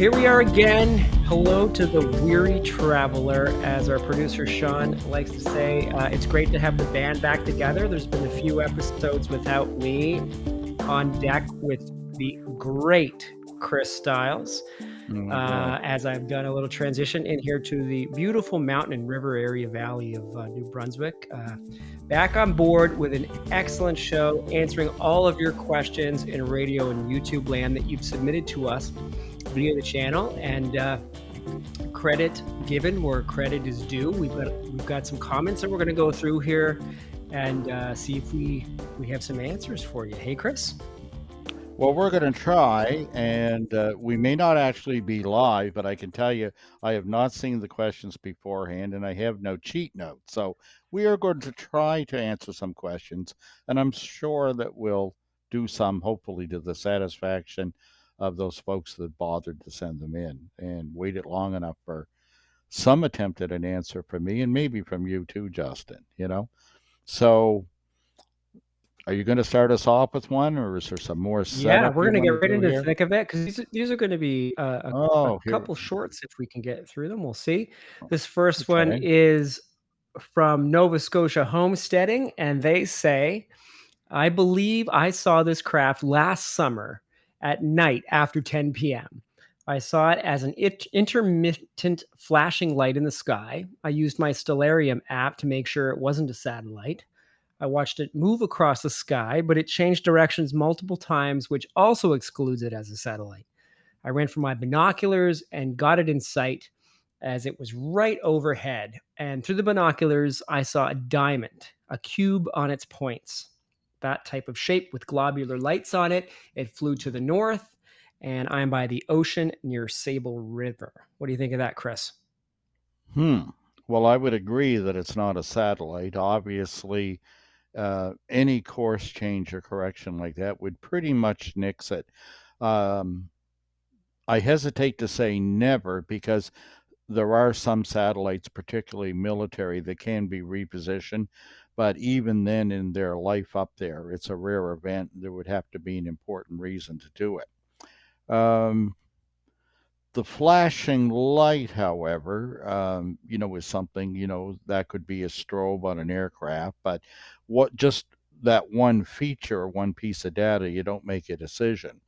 here we are again. Hello to the weary traveler, as our producer Sean likes to say. It's great to have the band back together. There's been a few episodes without me on deck with the great Chris Stiles, as I've done a little transition in here to the beautiful mountain and river area valley of New Brunswick. Back on board with an excellent show, answering all of your questions in radio and YouTube land that you've submitted to us via the channel, and credit given where credit is due. We've got some comments that we're going to go through here and see if we have some answers for you. Hey, Chris. Well, we're going to try, and we may not actually be live, but I can tell you I have not seen the questions beforehand, and I have no cheat notes. So we are going to try to answer some questions, and I'm sure that we'll do some, hopefully, to the satisfaction of those folks that bothered to send them in and waited long enough for some attempt at an answer from me, and maybe from you too, Justin, So are you going to start us off with one, or is there some more setup? Yeah, we're going to get right into the here? thick of it, because these are going to be a couple shorts if we can get through them. We'll see. This first one is from Nova Scotia Homesteading, and they say, I believe I saw this craft last summer at night after 10 p.m. I saw it as an intermittent flashing light in the sky. I used my Stellarium app to make sure it wasn't a satellite. I watched it move across the sky, but it changed directions multiple times, which also excludes it as a satellite. I ran for my binoculars and got it in sight as it was right overhead. And through the binoculars, I saw a diamond, a cube on its points. That type of shape with globular lights on it. It flew to the north, and I'm by the ocean near Sable River. What do you think of that, Chris? Well, I would agree that it's not a satellite. Obviously, any course change or correction like that would pretty much nix it. I hesitate to say never, because there are some satellites, particularly military, that can be repositioned. But even then, in their life up there, it's a rare event. There would have to be an important reason to do it. The flashing light, however, is something, that could be a strobe on an aircraft. But just that one feature, one piece of data, you don't make a decision.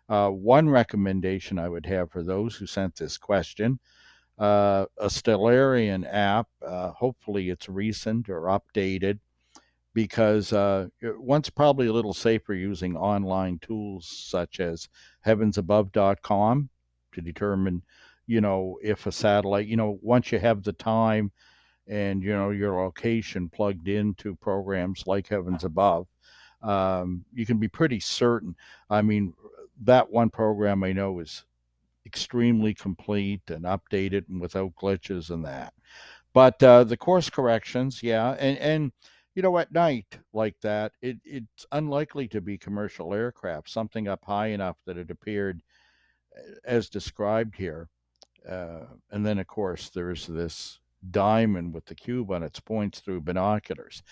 One recommendation I would have for those who sent this question, a Stellarium app, hopefully it's recent or updated, because one's probably a little safer using online tools such as heavensabove.com to determine, if a satellite, once you have the time and, your location plugged into programs like Heavens Above, you can be pretty certain. I mean, that one program I know is extremely complete and updated and without glitches and that. But the course corrections, yeah, and at night like that, it's unlikely to be commercial aircraft, something up high enough that it appeared as described here. And then, of course, there's this diamond with the cube on its points through binoculars.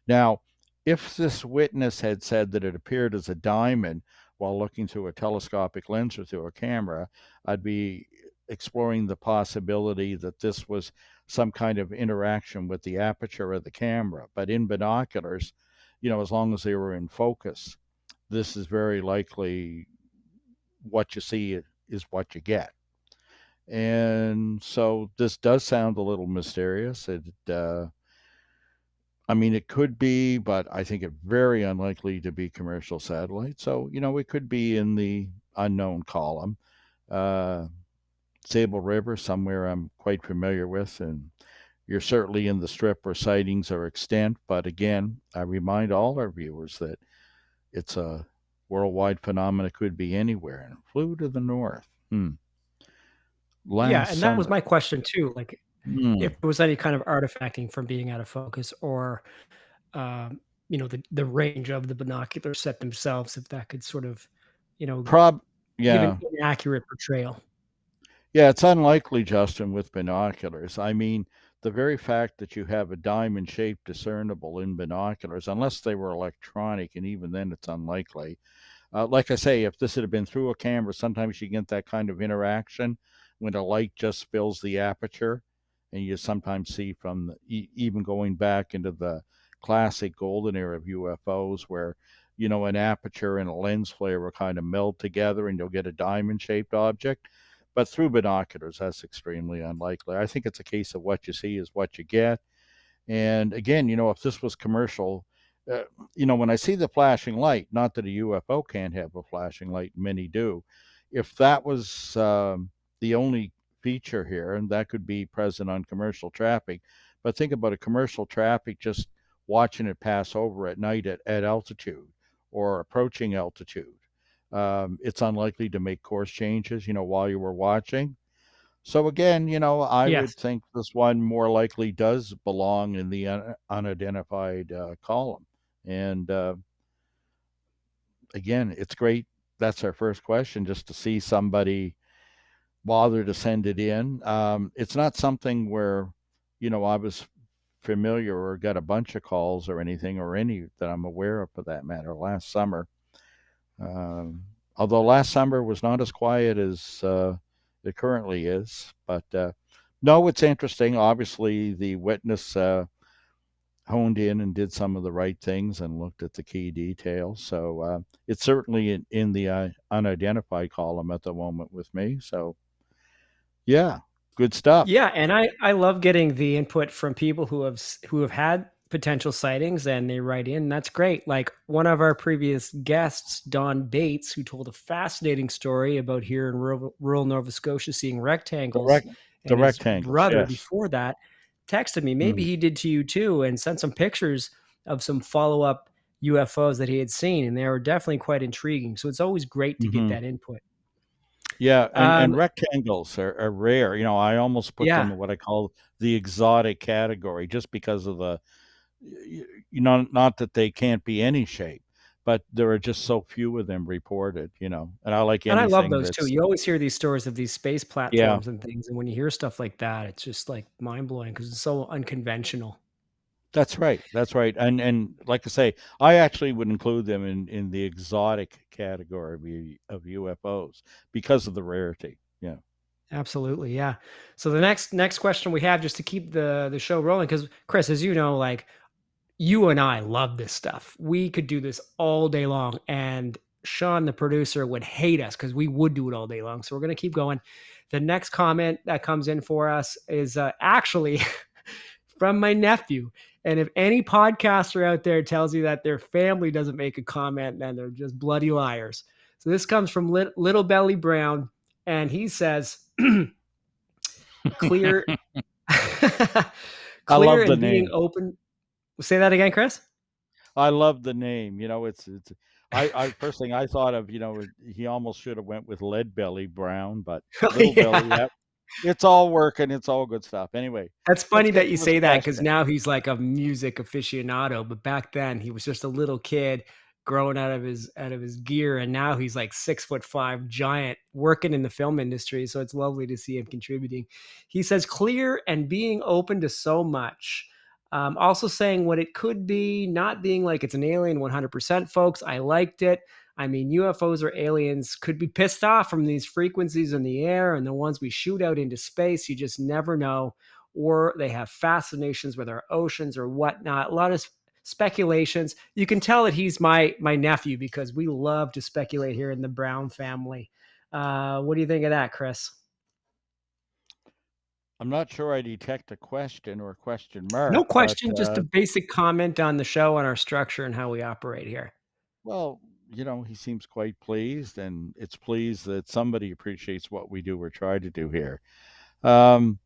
Now, if this witness had said that it appeared as a diamond while looking through a telescopic lens or through a camera, I'd be exploring the possibility that this was some kind of interaction with the aperture of the camera. But in binoculars, as long as they were in focus, this is very likely what you see is what you get. And so this does sound a little mysterious. It could be, but I think it very unlikely to be commercial satellite. So, it could be in the unknown column. Sable River, somewhere I'm quite familiar with, and you're certainly in the strip where sightings are extant. But again, I remind all our viewers that it's a worldwide phenomenon. It could be anywhere, and it flew to the north. Yeah, and that was my question too. Like, if there was any kind of artifacting from being out of focus, or the range of the binocular set themselves, if that could sort of, give an inaccurate portrayal. Yeah, it's unlikely, Justin, with binoculars. I mean, the very fact that you have a diamond shape discernible in binoculars, unless they were electronic, and even then it's unlikely. Like I say, if this had been through a camera, sometimes you get that kind of interaction when the light just fills the aperture, and you sometimes see from even going back into the classic golden era of UFOs, where an aperture and a lens flare will kind of meld together, and you'll get a diamond-shaped object. But through binoculars, that's extremely unlikely. I think it's a case of what you see is what you get. And again, if this was commercial, uh, when I see the flashing light, not that a UFO can't have a flashing light, many do. If that was the only feature here, and that could be present on commercial traffic, but think about a commercial traffic just watching it pass over at night at altitude or approaching altitude. It's unlikely to make course changes, while you were watching. So again, I Yes. would think this one more likely does belong in the unidentified column. And again, it's great. That's our first question, just to see somebody bother to send it in. It's not something where, I was familiar or got a bunch of calls or anything, or any that I'm aware of for that matter, last summer. Um, Although last summer was not as quiet as it currently is. But no, it's interesting. Obviously, the witness honed in and did some of the right things and looked at the key details. So it's certainly in the unidentified column at the moment with me. So, yeah, good stuff. Yeah, and I love getting the input from people who have had potential sightings and they write in. That's great. Like one of our previous guests, Don Bates, who told a fascinating story about here in rural Nova Scotia seeing The, rectangles, rec- the and his rectangles, brother yes. before that texted me. Maybe Mm, he did to you too, and sent some pictures of some follow up UFOs that he had seen, and they were definitely quite intriguing. So it's always great to get hmm that input. Yeah, and Um, rectangles are rare. I almost put them yeah, in what I call the exotic category, just because of the, not that they can't be any shape, but there are just so few of them reported. And I like and I love anything those too. that's, You always hear these stories of these space yeah, platforms and things, and when you hear stuff like that, it's just, like, mind-blowing because it's so unconventional. that's right, that's right. And like I say, I actually would include them in the exotic category of UFOs because of the rarity. Yeah. Absolutely, yeah. So the next question we have, just to keep the show rolling, because Chris, as you know, like, you and I love this stuff. We could do this all day long, and Sean, the producer, would hate us because we would do it all day long, so we're gonna keep going. The next comment that comes in for us is, actually from my nephew. And if any podcaster out there tells you that their family doesn't make a comment, then they're just bloody liars. So this comes from Little Belly Brown, and he says, "Clear, I clear, love the and being name. open." Say that again, Chris. I love the name. It's I first thing I thought of, he almost should have went with Lead Belly Brown, but Oh, Little Belly, yeah. yep. It's all working. It's all good stuff. Anyway, That's let's funny get that you to his say that because question. now he's like a music aficionado, but back then he was just a little kid growing out of his gear, and now he's like 6'5" giant working in the film industry. So it's lovely to see him contributing. He says clear and being open to so much. Also saying what it could be, not being like it's an alien 100%, folks. I liked it. I mean, UFOs or aliens could be pissed off from these frequencies in the air and the ones we shoot out into space. You just never know. Or they have fascinations with our oceans or whatnot. A lot of speculations. You can tell that he's my nephew because we love to speculate here in the Brown family. What do you think of that, Chris? I'm not sure I detect a question or a question No mark, but question, just a basic comment on the show and our structure and how we operate here. well, he seems quite pleased, and it's pleased that somebody appreciates what we do or try to do here. Um,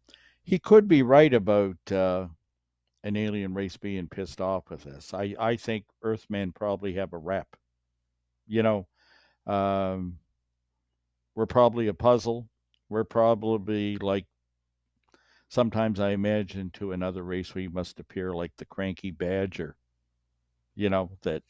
he could be right about an alien race being pissed off with us. I think Earthmen probably have a rep. You know, um, we're probably a puzzle. We're probably like, sometimes I imagine to another race we must appear like the cranky badger. That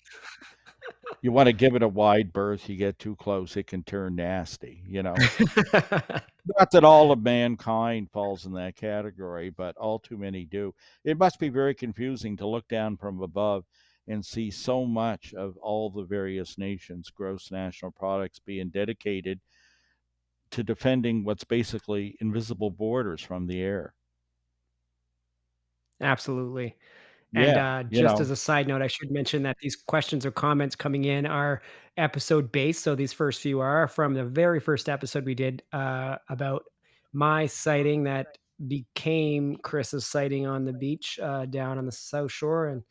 you want to give it a wide berth, you get too close, it can turn nasty. Not that all of mankind falls in that category, but all too many do. It must be very confusing to look down from above and see so much of all the various nations' gross national products being dedicated to defending what's basically invisible borders from the air. Absolutely. And, Yeah, just as a side note, I should mention that these questions or comments coming in are episode based. So these first few are from the very first episode we did, about my sighting that became Chris's sighting on the beach, down on the South Shore, and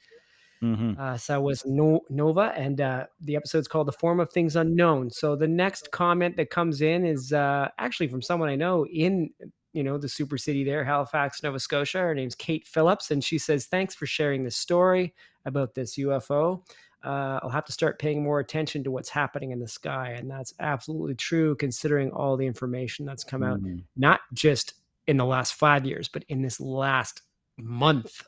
hmm so was Nova, and the episode's called "The Form of Things Unknown." So the next comment that comes in is actually from someone I know in the super city there, Halifax, Nova Scotia. Her name's Kate Phillips, and she says, "Thanks for sharing this story about this UFO. I'll have to start paying more attention to what's happening in the sky," and that's absolutely true, considering all the information that's come out, hmm not just in the last 5 years, but in this last month.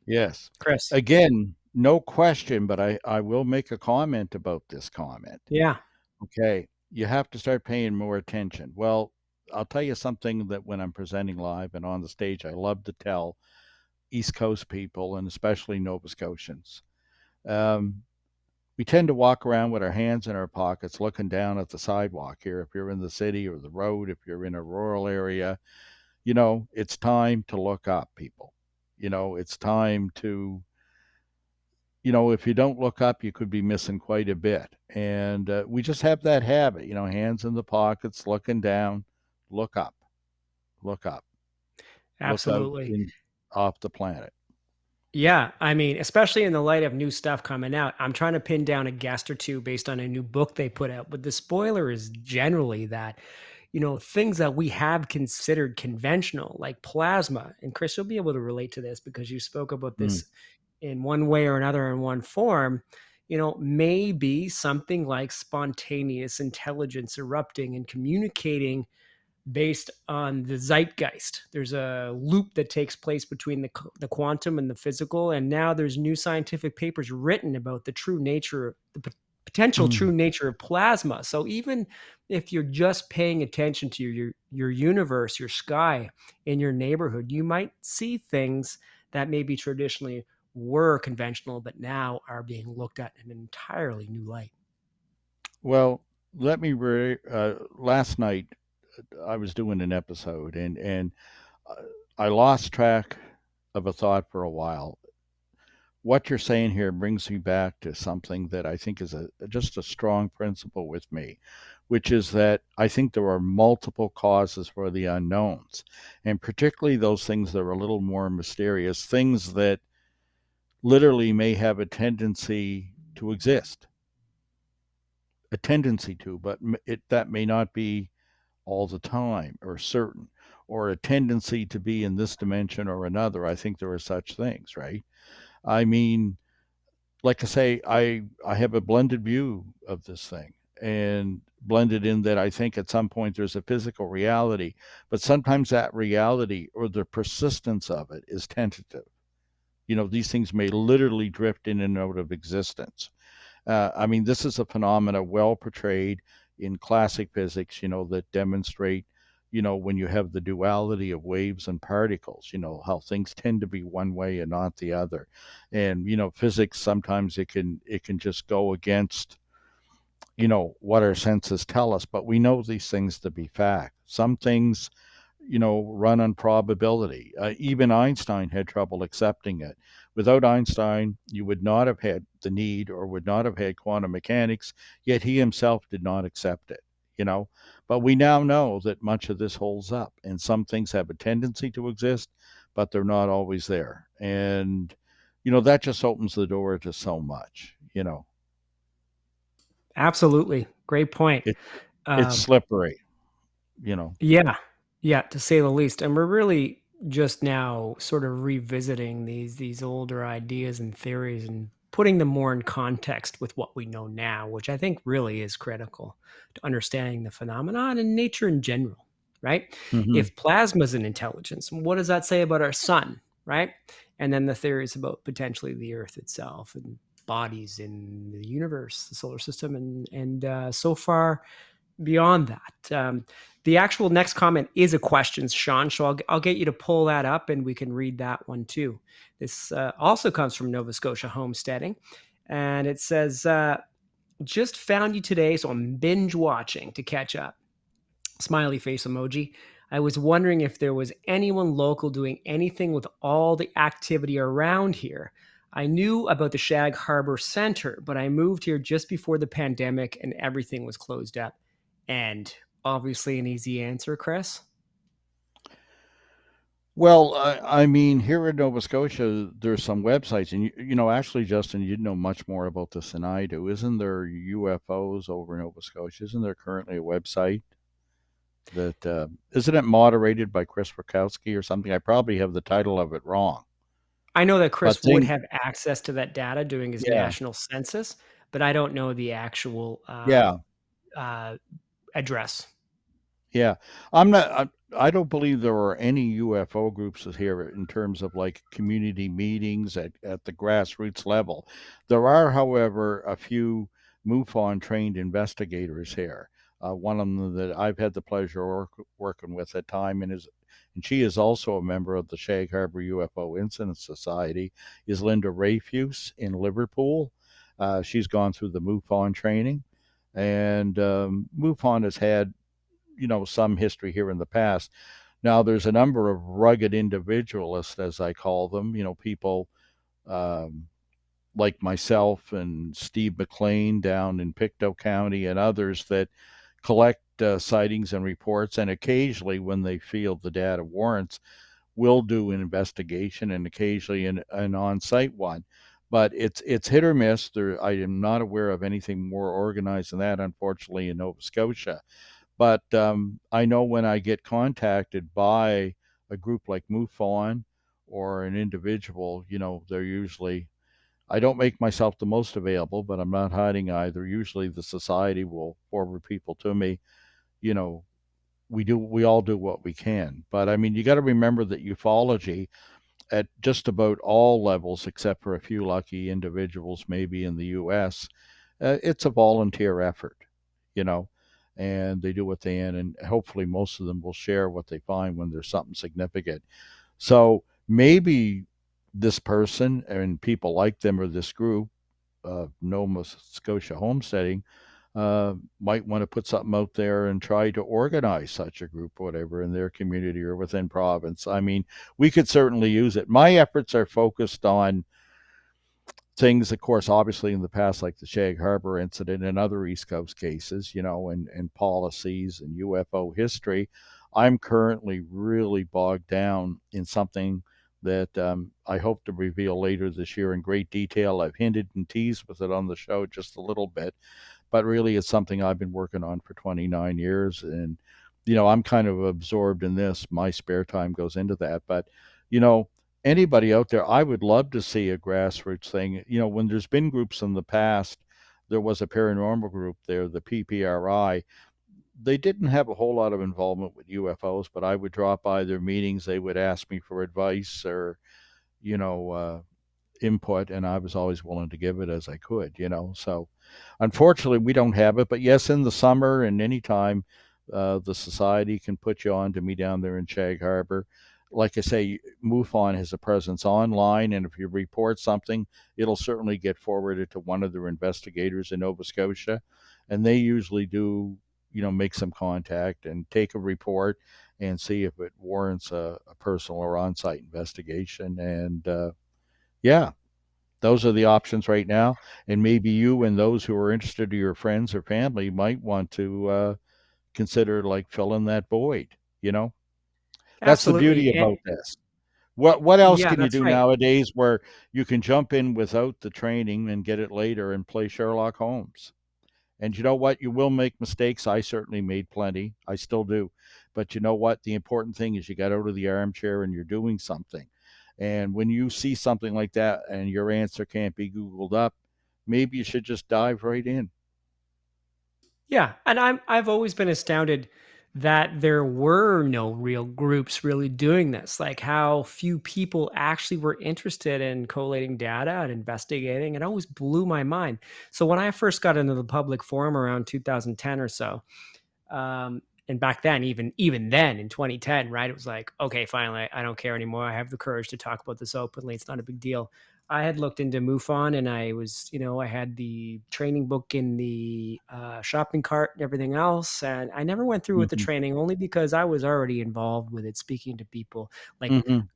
Yes. Chris, Again, no question, but I will make a comment about this comment. yeah, Okay. You have to start paying more attention. Well, I'll tell you something that when I'm presenting live and on the stage, I love to tell East Coast people and especially Nova Scotians. Um, we tend to walk around with our hands in our pockets looking down at the sidewalk here. If you're in the city or the road, if you're in a rural area, it's time to look up, people. It's time to if you don't look up, you could be missing quite a bit. And we just have that habit, hands in the pockets, looking down, look up, look up, look out absolutely. in off the planet. Yeah, I mean, especially in the light of new stuff coming out, I'm trying to pin down a guest or two based on a new book they put out. But the spoiler is generally that, things that we have considered conventional, like plasma, and Chris, you'll be able to relate to this because you spoke about Mm. this in one way or another in one form, may be something like spontaneous intelligence erupting and communicating based on the zeitgeist. There's a loop that takes place between the quantum and the physical, and now there's new scientific papers written about the true nature, potential true Mm. nature of plasma. So even if you're just paying attention to your universe, your sky in your neighborhood, you might see things that maybe traditionally were conventional, but now are being looked at in an entirely new light. Well, last night I was doing an episode and uh, I lost track of a thought for a while. What you're saying here brings me back to something that I think is just a strong principle with me, which is that I think there are multiple causes for the unknowns, and particularly those things that are a little more mysterious, things that literally may have a tendency to exist, a tendency to, but that may not be all the time or certain, or a tendency to be in this dimension or another. I think there are such things, right? I mean, like I say, I have a blended view of this thing, and blended in that I think at some point there's a physical reality, but sometimes that reality or the persistence of it is tentative. These things may literally drift in and out of existence. I mean, this is a phenomena well portrayed in classic physics, that demonstrate, when you have the duality of waves and particles, how things tend to be one way and not the other. And, physics, sometimes it can just go against, what our senses tell us, but we know these things to be fact. Some things run on probability. Even Einstein had trouble accepting it. Without Einstein, you would not have had the need or would not have had quantum mechanics, yet he himself did not accept it, you know. But we now know that much of this holds up, and some things have a tendency to exist, but they're not always there. And, that just opens the door to so much. Absolutely, great point. It, it's Um, slippery. Yeah, yeah, to say the least. And we're really just now sort of revisiting these older ideas and theories and putting them more in context with what we know now, which I think really is critical to understanding the phenomenon and nature in general, right? hmm If plasma is an intelligence, what does that say about our sun, right? And then the theories about potentially the Earth itself and bodies in the universe, the solar system, and so far beyond that. The actual next comment is a question, Sean. So I'll get you to pull that up and we can read that one too. This also comes from Nova Scotia Homesteading. And it says, just found you today, so I'm binge watching to catch up. Smiley face emoji. I was wondering if there was anyone local doing anything with all the activity around here. I knew about the Shag Harbor Center, but I moved here just before the pandemic and everything was closed up. And obviously, an easy answer, Chris. Well, I mean, here in Nova Scotia, there's some websites, and actually, Justin, you'd know much more about this than I do. Isn't there UFOs over in Nova Scotia? Isn't there currently a website that isn't it moderated by Chris Rakowski or something? I probably have the title of it wrong, I know that but Chris would have access to that data doing his yeah, national census, but I don't know the actual yeah, uh, address. yeah. I'm not. I don't believe there are any UFO groups here in terms of like community meetings at the grassroots level. There are, however, a few MUFON trained investigators here. One of them that I've had the pleasure of working with at time and she is also a member of the Shag Harbour UFO Incident Society, is Linda Rayfuse in Liverpool. She's gone through the MUFON training, and MUFON has had some history here in the past. Now, there's a number of rugged individualists, as I call them, people um, like myself and Steve McLean down in Pictou County and others that collect sightings and reports, and occasionally, when they feel the data warrants, will do an investigation and occasionally an on-site one. But it's hit or miss. I am not aware of anything more organized than that, unfortunately, in Nova Scotia. But I know when I get contacted by a group like MUFON or an individual, they're usually, I don't make myself the most available, but I'm not hiding either. Usually the society will forward people to me. You know, we all do what we can. But I mean, you got to remember that ufology at just about all levels, except for a few lucky individuals, maybe in the US, it's a volunteer effort, you know, and they do what they can, and hopefully most of them will share what they find when there's something significant. So maybe this person and people like them or this group, Nova Scotia homesteading, might want to put something out there and try to organize such a group, whatever, in their community or within province. I mean, we could certainly use it. My efforts are focused on things, of course, obviously in the past, like the Shag Harbor incident and other East Coast cases, and policies and UFO history. I'm currently really bogged down in something that I hope to reveal later this year in great detail. I've hinted and teased with it on the show just a little bit, but really it's something I've been working on for 29 years. And, I'm kind of absorbed in this. My spare time goes into that. But, you know, anybody out there, I would love to see a grassroots thing. When there's been groups in the past, there was a paranormal group there, the PPRI. They didn't have a whole lot of involvement with UFOs, but I would drop by their meetings. They would ask me for advice or, you know, uh, input, and I was always willing to give it as I could. So unfortunately, we don't have it, but yes, in the summer and anytime, the society can put you on to me down there in Shag Harbor. Like I say, MUFON has a presence online, and if you report something, it'll certainly get forwarded to one of their investigators in Nova Scotia, and they usually do, make some contact and take a report and see if it warrants a personal or on-site investigation. And yeah, those are the options right now. And maybe you and those who are interested, or your friends or family, might want to consider like filling that void. You know, that's the beauty Absolutely. about this. What else Yeah, can you that's do right. nowadays where you can jump in without the training and get it later and play Sherlock Holmes? And you know what? You will make mistakes. I certainly made plenty. I still do. But you know what? The important thing is you got out of the armchair and you're doing something. And when you see something like that and your answer can't be Googled up, maybe you should just dive right in. Yeah, and I've always been astounded that there were no real groups really doing this. Like how few people actually were interested in collating data and investigating. It always blew my mind. So when I first got into the public forum around 2010 or so, and back then, even then in 2010, right, it was like, okay, finally, I don't care anymore. I have the courage to talk about this openly. It's not a big deal. I had looked into MUFON, and I was, I had the training book in the shopping cart and everything else. And I never went through with the Mhm. training only because I was already involved with it, speaking to people like Mhm.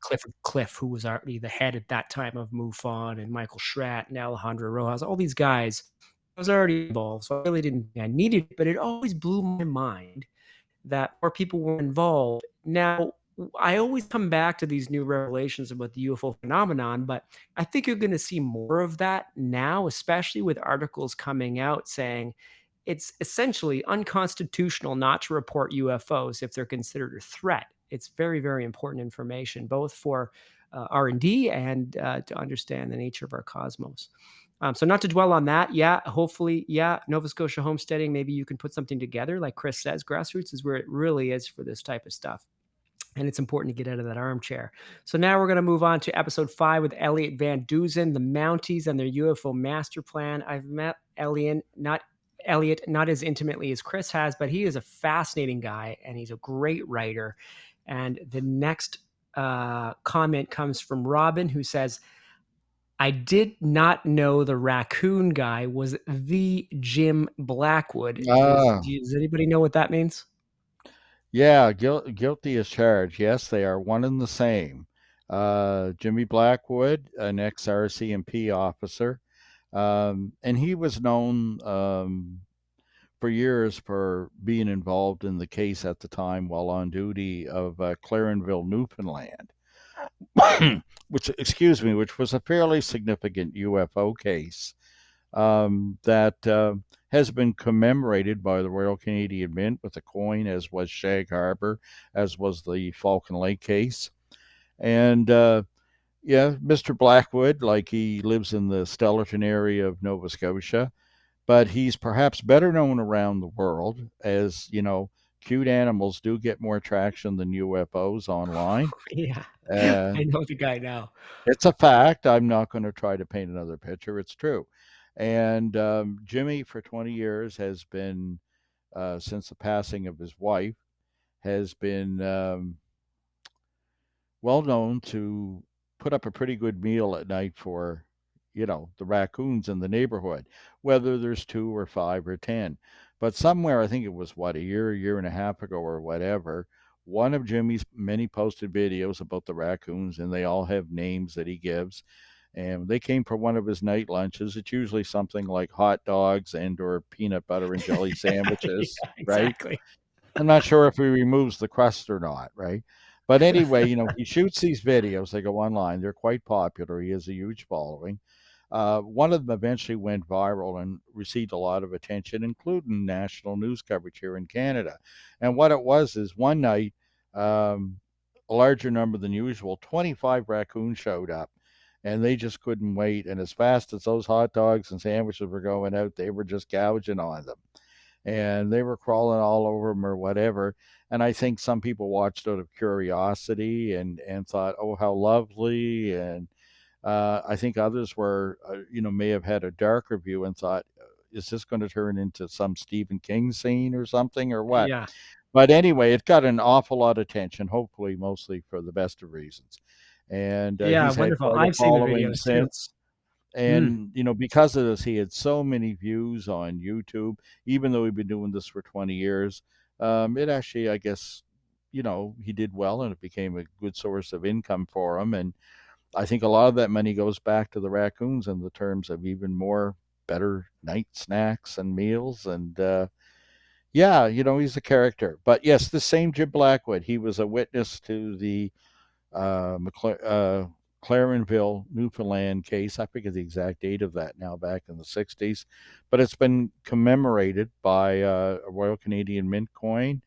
Cliff, who was already the head at that time of MUFON, and Michael Schratt and Alejandro Rojas, all these guys. I was already involved, so I really didn't think I needed it, but it always blew my mind that more people were involved. Now, I always come back to these new revelations about the UFO phenomenon, but I think you're going to see more of that now, especially with articles coming out saying it's essentially unconstitutional not to report UFOs if they're considered a threat. It's very, very important information, both for R&D and to understand the nature of our cosmos. So not to dwell on that, yeah, hopefully, yeah, Nova Scotia homesteading, maybe you can put something together. Like Chris says, grassroots is where it really is for this type of stuff. And it's important to get out of that armchair. So now we're going to move on to episode 5 with Elliot Van Duzen, the Mounties and their UFO master plan. I've met Elliot, not as intimately as Chris has, but he is a fascinating guy and he's a great writer. And the next comment comes from Robin, who says, I did not know the raccoon guy was the Jim Blackwood. Ah, Does anybody know what that means? yeah, guilty as charged. Yes, they are one and the same. Jimmy Blackwood, an ex-RCMP officer, and he was known for years for being involved in the case at the time while on duty of Clarenville, Newfoundland, which was a fairly significant UFO case that has been commemorated by the Royal Canadian Mint with a coin, as was Shag Harbour, as was the Falcon Lake case. And yeah, Mr. Blackwood, like he lives in the Stellarton area of Nova Scotia, but he's perhaps better known around the world as, cute animals do get more traction than UFOs online. Yeah, Uh, I know the guy now. it's a fact. I'm not going to try to paint another picture. It's true. And Jimmy, for 20 years, has been, since the passing of his wife, has been well known to put up a pretty good meal at night for, the raccoons in the neighborhood, whether there's 2 or 5 or 10. But somewhere, I think it was what, a year and a half ago or whatever, one of Jimmy's many posted videos about the raccoons, and they all have names that he gives. And they came for one of his night lunches. It's usually something like hot dogs and or peanut butter and jelly sandwiches, Yeah, right? exactly. I'm not sure if he removes the crust or not, right? But anyway, he shoots these videos. They go online. They're quite popular. He has a huge following. One of them eventually went viral and received a lot of attention, including national news coverage here in Canada. And what it was is one night, um, a larger number than usual, 25 raccoons showed up. And they just couldn't wait. And as fast as those hot dogs and sandwiches were going out, they were just gouging on them, and they were crawling all over him or whatever. And I think some people watched out of curiosity and thought, oh, how lovely. And I think others were, may have had a darker view and thought, is this going to turn into some Stephen King scene or something or what? Yeah, But anyway, it got an awful lot of attention, hopefully, mostly for the best of reasons. And yeah, he's had wonderful. quite a I've seen the following videos too. since. Mm, And, because of this, he had so many views on YouTube, even though he'd been doing this for 20 years. It actually, I guess, he did well and it became a good source of income for him. And I think a lot of that money goes back to the raccoons in the terms of even more better night snacks and meals. And yeah, he's a character. But yes, the same Jim Blackwood, he was a witness to the Clarenville, Newfoundland case. I forget the exact date of that now, back in the 60s, but it's been commemorated by a Royal Canadian Mint coin.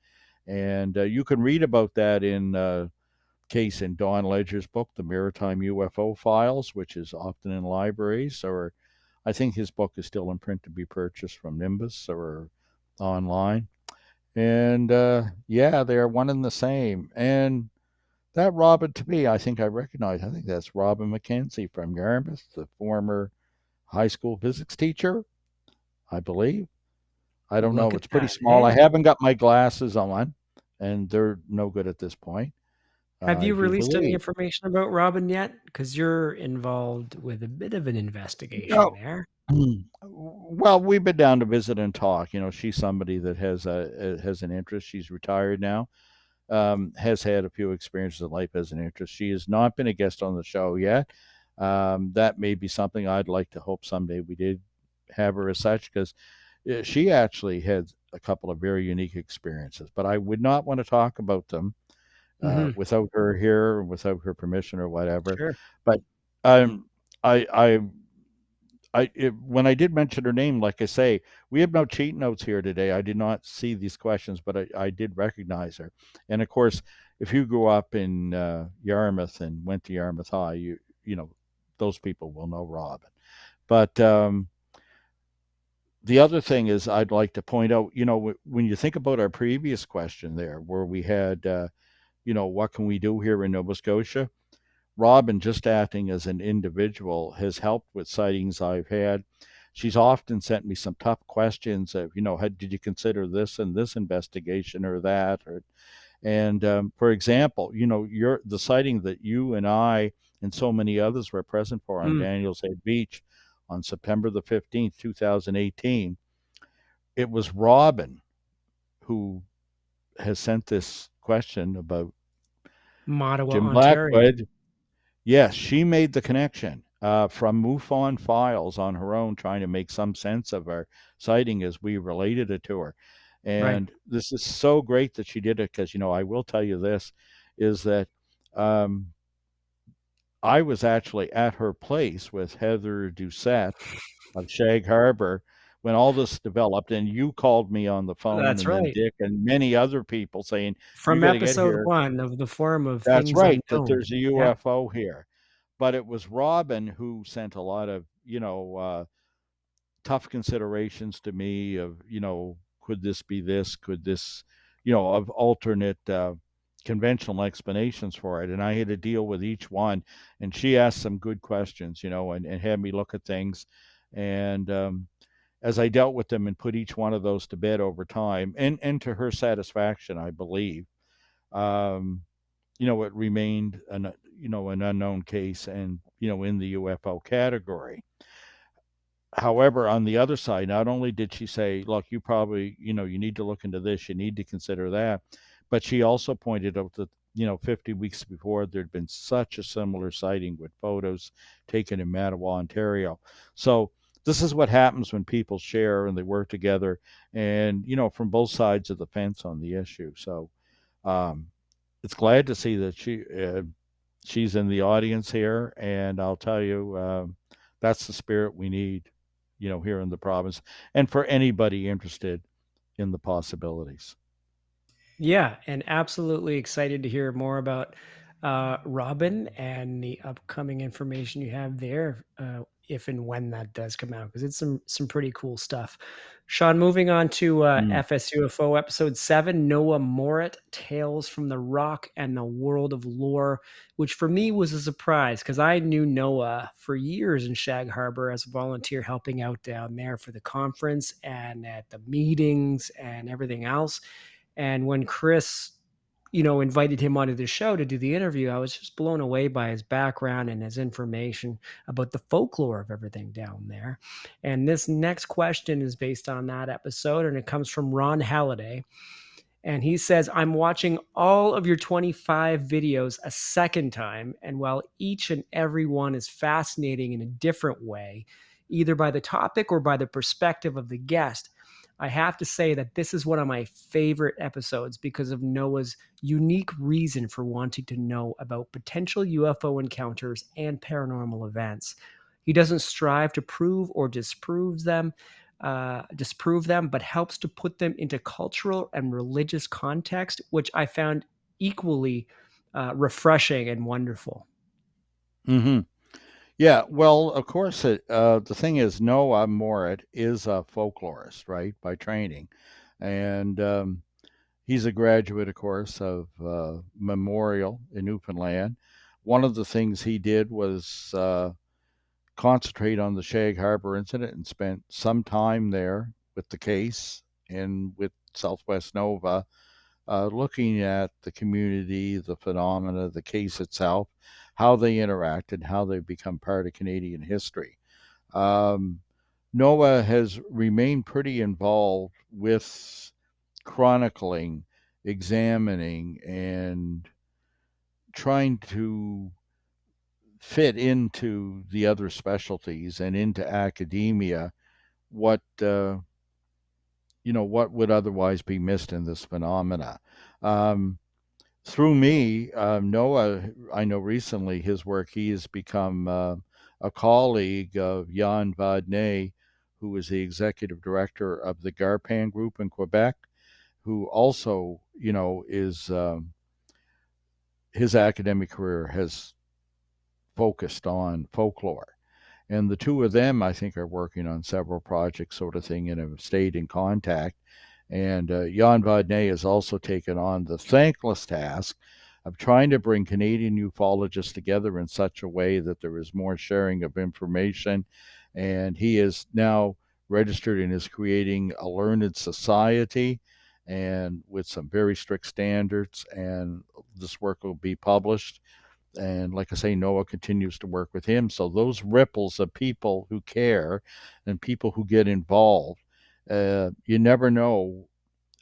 And you can read about that in case in Don Ledger's book, The Maritime UFO Files, which is often in libraries, or I think his book is still in print to be purchased from Nimbus or online. And yeah, they are one and the same. And that Robin, to me, I think I recognize. I think that's Robin McKenzie from Yarmouth, the former high school physics teacher, I believe. I don't look know. at It's pretty that. small. I Hey, haven't got my glasses on, and they're no good at this point. Have I you do released any believe. information about Robin yet? Because you're involved with a bit of an No. investigation there. Well, we've been down to visit and talk. She's somebody that has an interest. She's retired now. Has had a few experiences in life as an interest. She has not been a guest on the show yet. That may be something I'd like to hope someday we did have her as such, because she actually had a couple of very unique experiences. But I would not want to talk about them Mhm. without her here, without her permission or whatever. Sure. But um, I when I did mention her name, like I say, we have no cheat notes here today. I did not see these questions, but I did recognize her. And of course, if you grew up in Yarmouth and went to Yarmouth High, you know those people will know Robin. But the other thing is, I'd like to point out, when you think about our previous question there, where we had, what can we do here in Nova Scotia? Robin, just acting as an individual, has helped with sightings I've had. She's often sent me some tough questions of, did you consider this and this investigation or that? And for example, the sighting that you and I and so many others were present for on Mm. Daniels Head Beach on September the 15th, 2018. It was Robin who has sent this question about Mattawa, Jim Ontario. Blackwood. Yes, she made the connection from MUFON files on her own, trying to make some sense of our sighting as we related it to her. Right. And this is so great that she did it, because, I will tell you this, is that um, I was actually at her place with Heather Doucette of Shag Harbor when all this developed, and you called me on the phone, That's and then right. Dick and many other people saying, "You From got to get episode here." 1 of the Forum of That's Things right, that Unknown. there's a Yeah. UFO here. But it was Robin who sent a lot of, tough considerations to me of, could this be this? Could this, of alternate conventional explanations for it. And I had to deal with each one. And she asked some good questions, and had me look at things. And as I dealt with them and put each one of those to bed over time, and to her satisfaction, I believe, um, it remained an unknown case, and, in the UFO category. However, on the other side, not only did she say, look, you probably, you need to look into this, you need to consider that, but she also pointed out that, 50 weeks before, there'd been such a similar sighting with photos taken in Mattawa, Ontario. So this is what happens when people share and they work together, and, from both sides of the fence on the issue. So um, it's glad to see that she's in the audience here, and I'll tell you, that's the spirit we need, here in the province, and for anybody interested in the possibilities. Yeah, and absolutely excited to hear more about Robin and the upcoming information you have there, if and when that does come out, because it's some pretty cool stuff. Sean, moving on to Mm. FSUFO episode 7, Noah Morit, Tales from the Rock and the World of Lore, which for me was a surprise because I knew Noah for years in Shag Harbor as a volunteer helping out down there for the conference and at the meetings and everything else. And when Chris, invited him onto the show to do the interview, I was just blown away by his background and his information about the folklore of everything down there. And this next question is based on that episode, and it comes from Ron Halliday. And he says, I'm watching all of your 25 videos a second time. And while each and every one is fascinating in a different way, either by the topic or by the perspective of the guest, I have to say that this is one of my favorite episodes because of Noah's unique reason for wanting to know about potential UFO encounters and paranormal events. He doesn't strive to prove or disprove them, but helps to put them into cultural and religious context, which I found equally refreshing and wonderful. Hmm. Yeah, well, of course, the thing is, Noah Morit is a folklorist, right, by training. And he's a graduate, of course, of Memorial in Newfoundland. One of the things he did was concentrate on the Shag Harbor incident and spent some time there with the case and with Southwest Nova, looking at the community, the phenomena, the case itself, how they interacted, how they become part of Canadian history. Um, Noah has remained pretty involved with chronicling, examining, and trying to fit into the other specialties and into academia what what would otherwise be missed in this phenomena. Um, Through me, Noah, I know recently his work, he has become a colleague of Jan Vadnais, who is the executive director of the Garpan Group in Quebec, who also, is his academic career has focused on folklore. And the two of them, I think, are working on several projects, sort of thing, and have stayed in contact. And Jan Vadnais has also taken on the thankless task of trying to bring Canadian ufologists together in such a way that there is more sharing of information. And he is now registered and is creating a learned society and with some very strict standards. And this work will be published, and like I say, Noah continues to work with him. So those ripples of people who care and people who get involved, you never know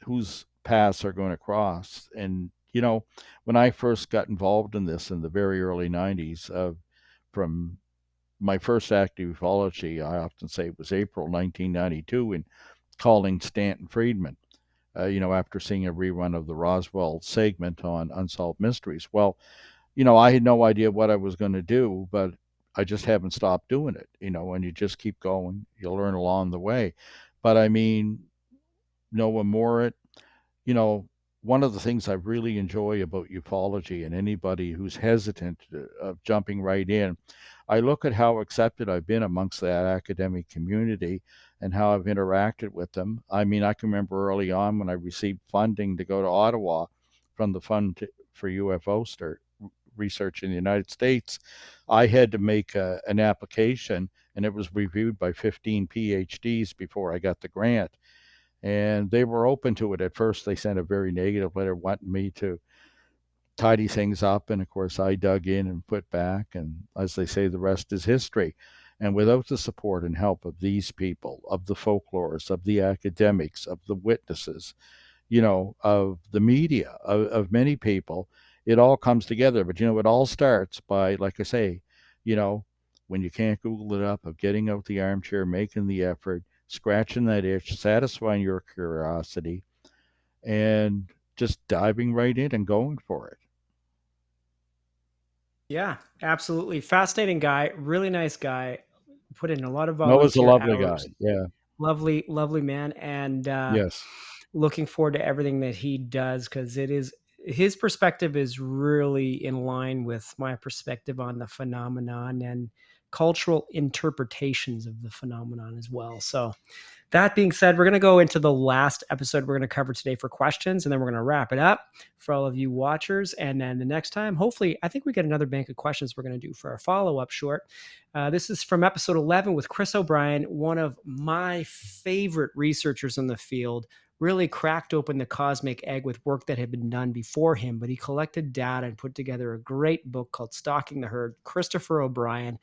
whose paths are going to cross. And when I first got involved in this in the very early '90s, from my first active ufology, I often say it was April 1992, and calling Stanton Friedman. After seeing a rerun of the Roswell segment on Unsolved Mysteries. Well, I had no idea what I was going to do, but I just haven't stopped doing it, and you just keep going. You learn along the way. But I mean, Noah Morit, you know, one of the things I really enjoy about ufology, and anybody who's hesitant of jumping right in, I look at how accepted I've been amongst that academic community and how I've interacted with them. I mean, I can remember early on when I received funding to go to Ottawa from the for UFO research in the United States, I had to make an application, and it was reviewed by 15 PhDs before I got the grant. And they were open to it. At first, they sent a very negative letter wanting me to tidy things up. And of course, I dug in and put back. And as they say, the rest is history. And without the support and help of these people, of the folklorists, of the academics, of the witnesses, of the media, of many people, it all comes together. But, it all starts by, like I say, you know, when you can't Google it up, of getting out the armchair, making the effort, scratching that itch, satisfying your curiosity, and just diving right in and going for it. Yeah, absolutely. Fascinating guy, really nice guy, put in a lot of Noah's a volunteer lovely guy. hours. Yeah. Lovely, lovely man, and Yes. looking forward to everything that he does, because it is his perspective is really in line with my perspective on the phenomenon and cultural interpretations of the phenomenon as well. So that being said, we're going to go into the last episode we're going to cover today for questions, and then we're going to wrap it up for all of you watchers. And then the next time, hopefully, I think we get another bank of questions we're going to do for our follow-up short. This is from episode 11 with Chris O'Brien, one of my favorite researchers in the field. Really cracked open the cosmic egg with work that had been done before him, but he collected data and put together a great book called Stalking the Herd. Christopher O'Brien.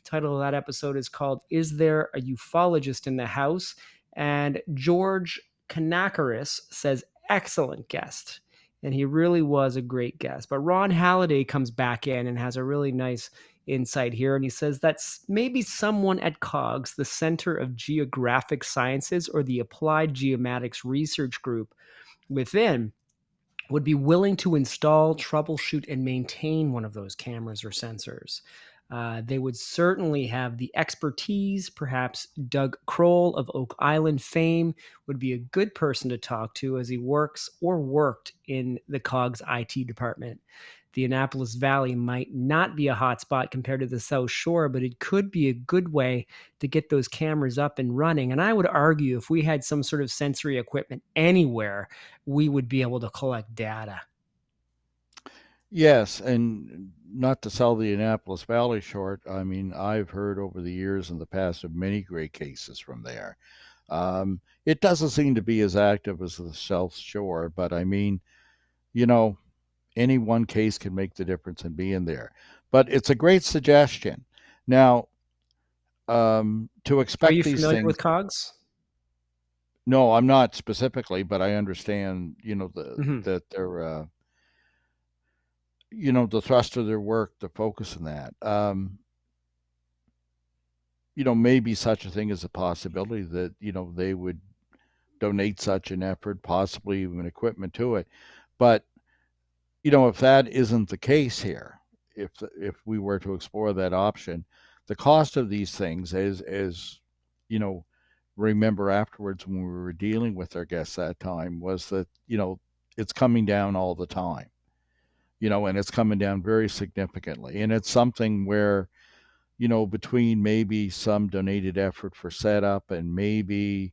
The title of that episode is called Is There a Ufologist in the House? And George Kanakaris says, excellent guest. And he really was a great guest. But Ron Halliday comes back in and has a really nice insight here. And he says that's maybe someone at COGS, the Center of Geographic Sciences, or the Applied Geomatics Research Group within, would be willing to install, troubleshoot, and maintain one of those cameras or sensors. They would certainly have the expertise. Perhaps Doug Kroll of Oak Island fame would be a good person to talk to, as he works or worked in the COGS IT department. The Annapolis Valley might not be a hotspot compared to the South Shore, but it could be a good way to get those cameras up and running. And I would argue if we had some sort of sensory equipment anywhere, we would be able to collect data. Yes, and not to sell the Annapolis Valley short, I mean, I've heard over the years in the past of many great cases from there. It doesn't seem to be as active as the South Shore, but I mean, you know, any one case can make the difference in being there. But it's a great suggestion. Now, to Are expect you these familiar things, with COGS? no, I'm not specifically, but I understand, Mhm. that they're, the thrust of their work, the focus in that. Maybe such a thing as a possibility that, they would donate such an effort, possibly even equipment to it. But if that isn't the case here, if we were to explore that option, the cost of these things, as you know, remember afterwards when we were dealing with our guests that time, was that it's coming down all the time, and it's coming down very significantly, and it's something where between maybe some donated effort for setup and maybe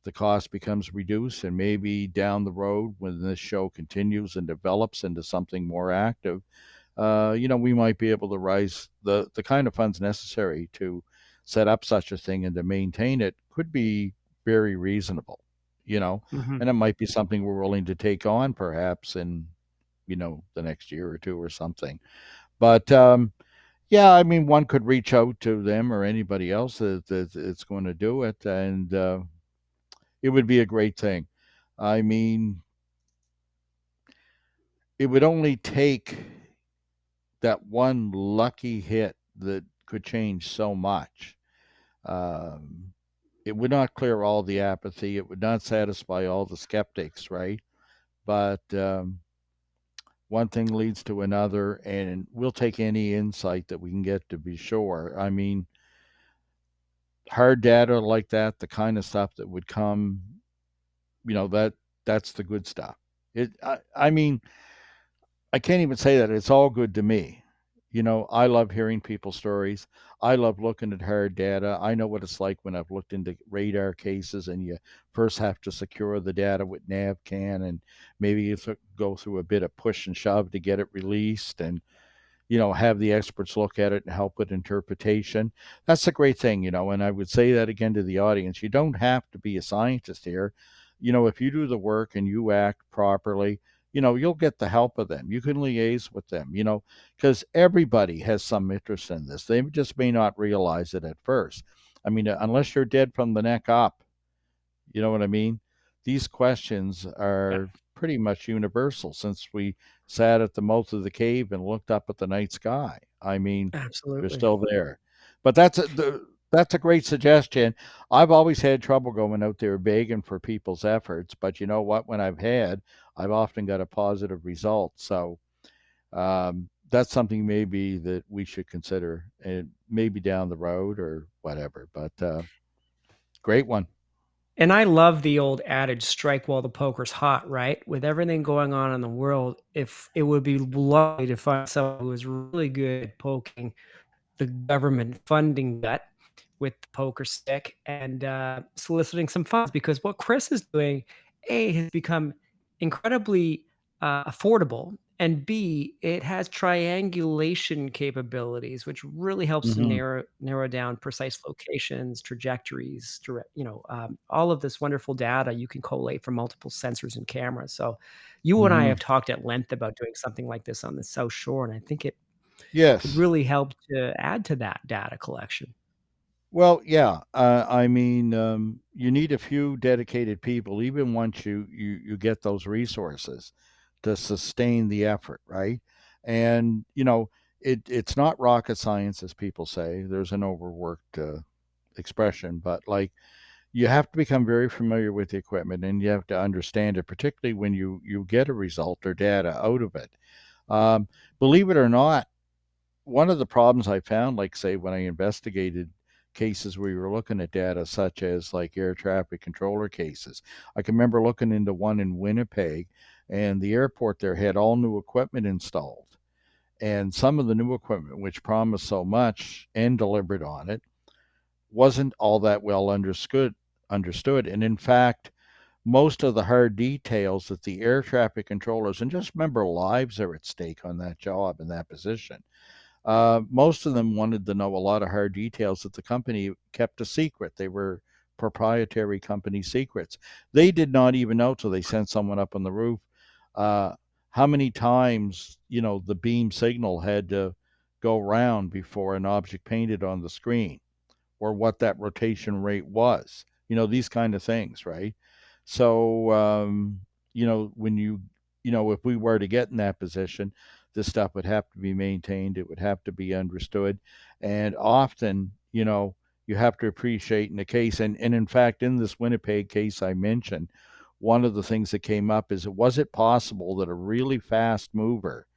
the cost becomes reduced, and maybe down the road when this show continues and develops into something more active, we might be able to raise the kind of funds necessary to set up such a thing and to maintain it could be very reasonable, Mhm. and it might be something we're willing to take on perhaps in, the next year or two or something. But yeah, I mean, one could reach out to them or anybody else that it's going to do it, and it would be a great thing. I mean, it would only take that one lucky hit that could change so much. Um, it would not clear all the apathy. It would not satisfy all the skeptics, right? But one thing leads to another, and we'll take any insight that we can get to be sure. I mean, hard data like that, the kind of stuff that would come, that's the good stuff. I mean, I can't even say that. It's all good to me. I love hearing people's stories. I love looking at hard data. I know what it's like when I've looked into radar cases and you first have to secure the data with NavCan, and maybe you go through a bit of push and shove to get it released, and have the experts look at it and help with interpretation. That's a great thing, and I would say that again to the audience. You don't have to be a scientist here. If you do the work and you act properly, you'll get the help of them. You can liaise with them, because everybody has some interest in this. They just may not realize it at first. I mean, unless you're dead from the neck up, you know what I mean? These questions Yeah, are pretty much universal since we sat at the mouth of the cave and looked up at the night sky. I mean, they're absolutely. still there. But that's a great suggestion. I've always had trouble going out there begging for people's efforts, but you know what? When I've often got a positive result. So that's something maybe that we should consider, and maybe down the road or whatever. But great one. And I love the old adage, "Strike while the poker's hot," right? With everything going on in the world, if it would be lovely to find someone who is really good at poking the government funding gut with the poker stick and soliciting some funds, because what Chris is doing, A, has become incredibly affordable, and B, it has triangulation capabilities, which really helps to Hmm. narrow down precise locations, trajectories, all of this wonderful data you can collate from multiple sensors and cameras. So, you and I Hmm. have talked at length about doing something like this on the South Shore, and I think it could Yes. really help to add to that data collection. Well, yeah. I mean, you need a few dedicated people, even once you get those resources to sustain the effort, right? And it's not rocket science, as people say. There's an overworked expression, but like you have to become very familiar with the equipment and you have to understand it, particularly when you get a result or data out of it. Um, Believe it or not, one of the problems I found, like say when I investigated cases where you were looking at data such as like air traffic controller cases, I can remember looking into one in Winnipeg, and the airport there had all new equipment installed. And some of the new equipment, which promised so much and delivered on it, wasn't all that well understood. And in fact, most of the hard details that the air traffic controllers, and just remember lives are at stake on that job in that position, most of them wanted to know a lot of hard details that the company kept a secret. They were proprietary company secrets. They did not even know till they sent someone up on the roof uh, how many times, the beam signal had to go round before an object painted on the screen, or what that rotation rate was, these kind of things, right? So, when if we were to get in that position, this stuff would have to be maintained, it would have to be understood. And often, you have to appreciate in the case, and in fact, in this Winnipeg case I mentioned, one of the things that came up is, was it possible that a really fast mover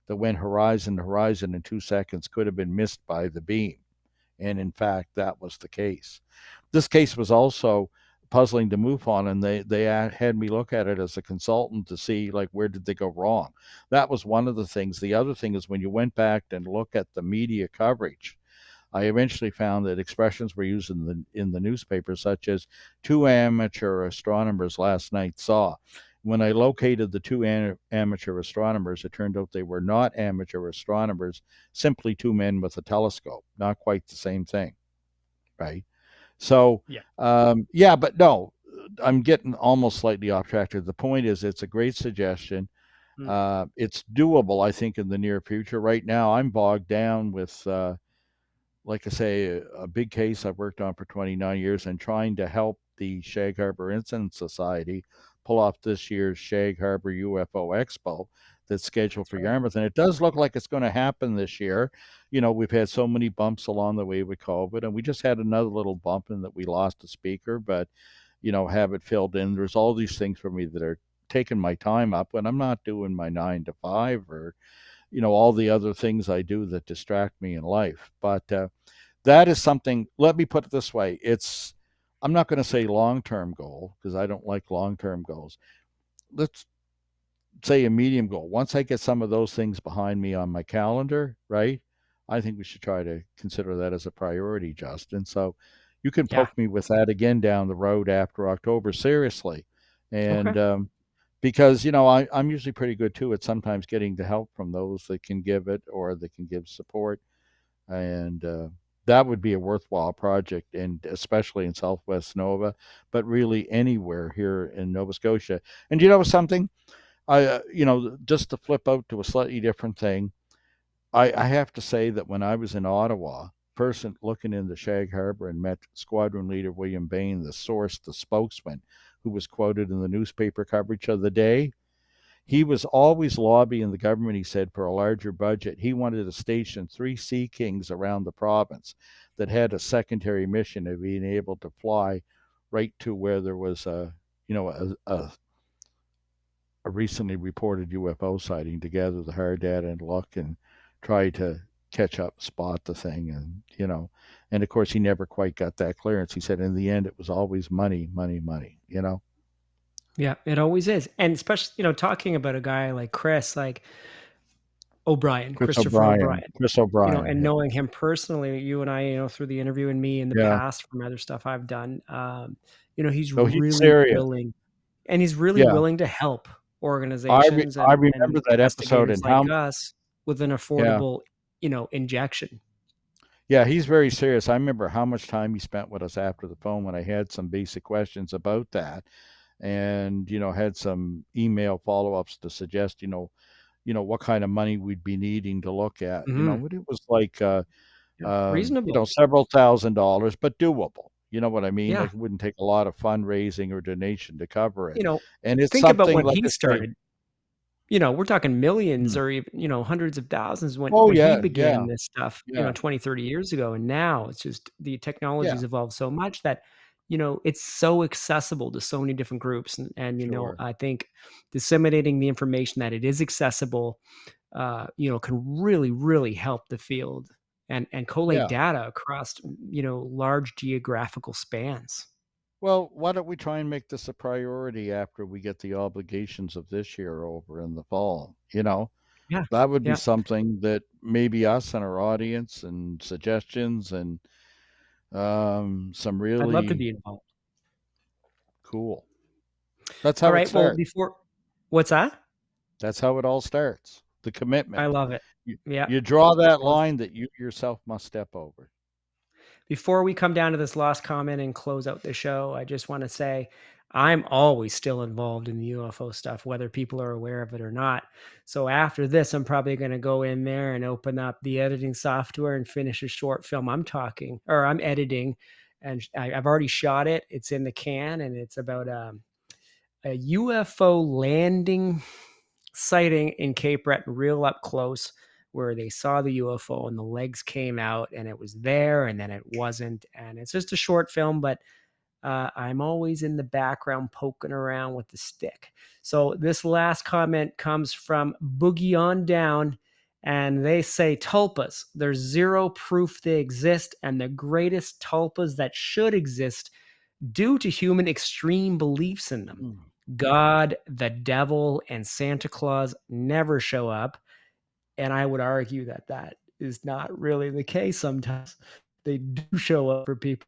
that went horizon to horizon in 2 seconds could have been missed by the beam? And in fact, that was the case. This case was also puzzling to move on, and they had me look at it as a consultant to see, like, where did they go wrong. That was one of the things. The other thing is, when you went back and look at the media coverage, I eventually found that expressions were used in the newspaper, such as two amateur astronomers last night saw. When I located the two amateur astronomers, it turned out they were not amateur astronomers, simply two men with a telescope. Not quite the same thing, right? So, Yeah. yeah, but no, I'm getting almost slightly off track here. The point is, it's a great suggestion. Mm. It's doable, I think, in the near future. Right now, I'm bogged down with, like I say, a big case I've worked on for 29 years, and trying to help the Shag Harbour Incident Society pull off this year's Shag Harbour UFO Expo that's scheduled That's for right. Yarmouth. And it does look like it's going to happen this year. We've had so many bumps along the way with COVID, and we just had another little bump in that we lost a speaker, but, have it filled in. There's all these things for me that are taking my time up when I'm not doing my 9 to 5, or all the other things I do that distract me in life. But that is something. Let me put it this way: I'm not going to say long-term goal, because I don't like long-term goals. Let's say a medium goal. Once I get some of those things behind me on my calendar, right? I think we should try to consider that as a priority, Justin. So you can Yeah. poke me with that again down the road after October, seriously. Okay. And because, I'm usually pretty good too at sometimes getting the help from those that can give it, or that can give support. And that would be a worthwhile project, and especially in Southwest Nova, but really anywhere here in Nova Scotia. And something? Just to flip out to a slightly different thing, I have to say that when I was in Ottawa, person looking into Shag Harbour, and met Squadron Leader William Bain, the source, the spokesman, who was quoted in the newspaper coverage of the day, he was always lobbying the government, he said, for a larger budget. He wanted to station 3 Sea Kings around the province that had a secondary mission of being able to fly right to where there was a recently reported UFO sighting, to gather the hard data and look and try to catch up, spot the thing, and of course he never quite got that clearance. He said in the end it was always money, money, money. Yeah, it always is. And especially, talking about a guy like Christopher O'Brien, Chris O'Brien. and Yeah, knowing him personally, you and I, through the interview, and me in the yeah. past from other stuff I've done, he's So he's really serious. willing, and he's really Yeah, willing to help organizations I and remember that episode, investigators and like how. us with an Yeah, affordable, injection. yeah, he's very serious. I remember how much time he spent with us after the phone when I had some basic questions about that, and had some email follow-ups to suggest, what kind of money we'd be needing to look at. Mhm. But it was like, Yeah, reasonable. several $1,000s, but doable. You know what I mean? Yeah. Like, it wouldn't take a lot of fundraising or donation to cover it. You know, And it's think about something, when like he I say. started. We're talking millions, Hmm. or even, hundreds of thousands when Oh he yeah, yeah, began this stuff, yeah, 20, 30 years ago. And now it's just the yeah. technology's evolved so much that, it's so accessible to so many different groups. And Sure. I think disseminating the information that it is accessible, can really, really help the field and collate Yeah. data across, large geographical spans. Well, why don't we try and make this a priority after we get the obligations of this year over in the fall? Yeah. That would be Yeah. something that maybe us and our audience, and suggestions, and some I'd love to really be involved. cool. That's All how it right. Well, starts. what's that? That's how it all starts. The I commitment. love it. You, Yeah. you draw that Well, line that you yourself must step over. before we come down to this last comment and close out the show, I just want to say, I'm always still involved in the UFO stuff, whether people are aware of it or not. So after this, I'm probably going to go in there and open up the editing software and finish a short film. I'm editing, and I've already shot it. It's in the can, and it's about a UFO landing sighting in Cape Breton, real up close, where they saw the UFO and the legs came out, and it was there, and then it wasn't. And it's just a short film, but I'm always in the background poking around with the stick. So this last comment comes from Boogie on Down, and they say tulpas. There's zero proof they exist, and the greatest tulpas that should exist due to human extreme beliefs in them. Mm. God, the devil, and Santa Claus never show up. And I would argue that that is not really the case sometimes. They do show up for people.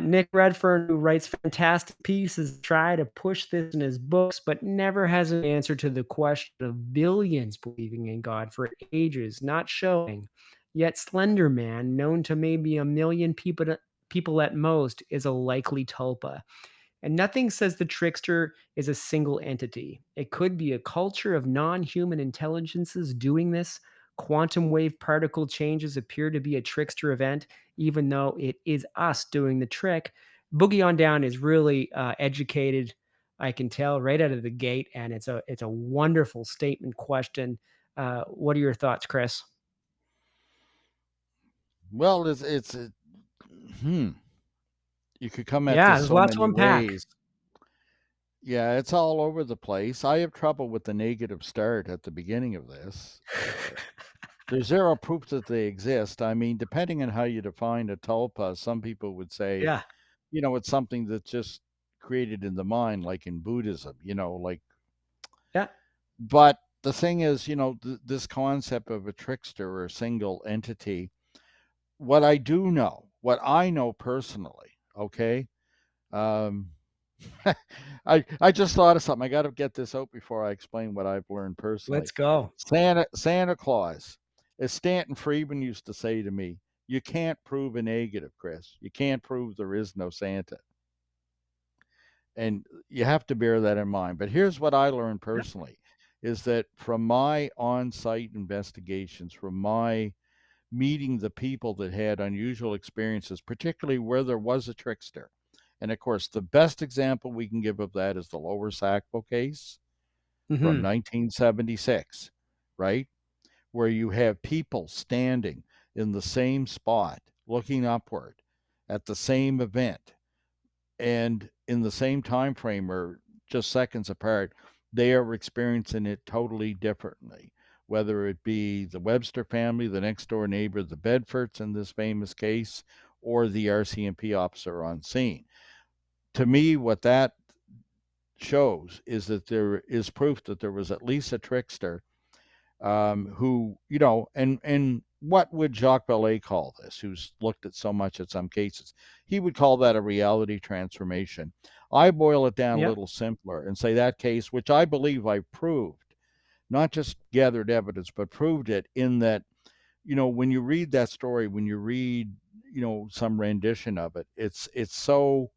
Nick Redfern, who writes fantastic pieces, try to push this in his books, but never has an answer to the question of billions believing in God for ages, not showing. Yet Slender Man, known to maybe a million people at most, is a likely tulpa. And nothing says the trickster is a single entity. It could be a culture of non human intelligences doing this. Quantum wave particle changes appear to be a trickster event, even though it is us doing the trick. Boogie on Down is really educated, I can tell right out of the gate, and it's a wonderful statement question. What are your thoughts, Chris? Well, hmm. You could come at Yeah, this there's so lots to many unpack. ways. Yeah, it's all over the place. I have trouble with the negative start at the beginning of this. There's zero proof that they exist. I mean, depending on how you define a tulpa, some people would say, Yeah, it's something that's just created in the mind, like in Buddhism, yeah. but the thing is, this concept of a trickster or a single entity, what I know personally, okay, um, I just thought of something. I got to get this out before I explain what I've learned Let's personally. go. Santa Claus, as Stanton Friedman used to say to me, you can't prove a negative, Chris. You can't prove there is no Santa, and you have to bear that in mind. But here's what I learned Yeah. personally: is that from my on-site investigations, from my meeting the people that had unusual experiences, particularly where there was a trickster. And of course, the best example we can give of that is the Lower Sackville case from Hmm. 1976, right? Where you have people standing in the same spot, looking upward at the same event, and in the same time frame or just seconds apart, they are experiencing it totally differently. Whether it be the Webster family, the next door neighbor, the Bedfords in this famous case, or the RCMP officer on scene. To me, what that shows is that there is proof that there was at least a trickster, who, and what would Jacques Vallée call this, who's looked at so much at some cases? He would call that a reality transformation. I boil it down a Yeah. little simpler and say that case, which I believe I proved, not just gathered evidence, but proved it in that, when you read that story, when you read, some rendition of it, it's so